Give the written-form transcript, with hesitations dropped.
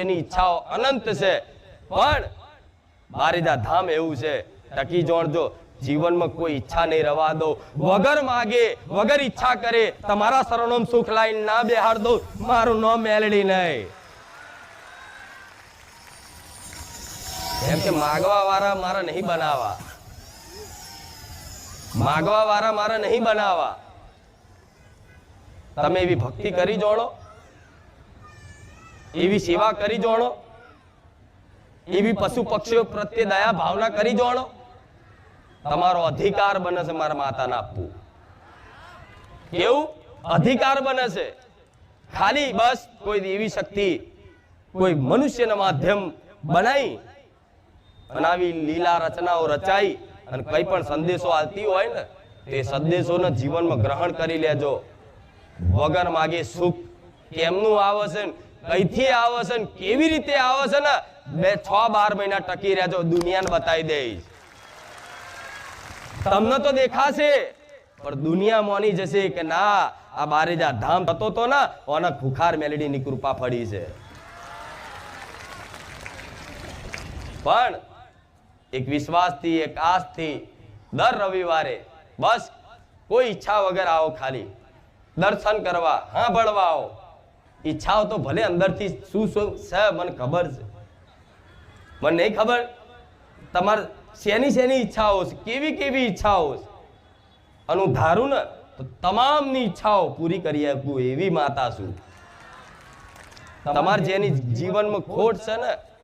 એની ઈચ્છાઓ અનંત છે, પણ બારેજા ધામ એવું છે, ટકી જોણજો જીવનમાં કોઈ ઈચ્છા નહીં રવા દો, વગર માગે વગર ઈચ્છા કરે તમારા શરણોમાં સુખ લાઈન ના બેહાડ દો, મારું નામ મેલડી નહીં. એમ કે માગવા વાળા મારા નહીં બનાવા, માગવા વાળા મારા નહીં બનાવા. તમે એવી ભક્તિ કરી જોણો, એવી સેવા કરી જોણો, એવી પશુ પક્ષીઓ પ્રત્યે દયા ભાવના કરી જોણો, તમારો અધિકાર બને છે મારા માતાને આપવું. કેવું અધિકાર બને છે? ખાલી બસ કોઈ દેવી શક્તિ કોઈ મનુષ્યના માધ્યમ બનાવી અને આવી લીલા રચનાઓ રચાઈ અને કઈ પણ સંદેશો આવતી હોય ને તે સંદેશોને જીવનમાં ગ્રહણ કરી લેજો. વગર માગે સુખ કેમનું આવે છે, કઈથી આવે છે, કેવી રીતે આવે છે ને 6-12 મહિના ટકી રહેજો, દુનિયાને બતાવી દઈશ. તમને તો દેખાશે પણ દુનિયા માની જશે કે ના આ બારેજા ધામ થતો તો ને ઓને ખુખાર મેલડીની કૃપા ફળી છે. પણ એક વિશ્વાસથી એક આસથી દર રવિવારે બસ કોઈ ઈચ્છા વગર આવો, ખાલી દર્શન કરવા સાંભળવા આવો. ઈચ્છાઓ તો ભલે અંદરથી શું શું છે મને ખબર છે, મને નહીં ખબર તમારે શેની શેની ઈચ્છાઓ છે, કેવી કેવી ઈચ્છાઓ છે, અને હું ધારું ને તો તમામની ઈચ્છાઓ પૂરી કરી આપું એવી માતા છું. તમારે જેની જીવનમાં ખોટ છે ને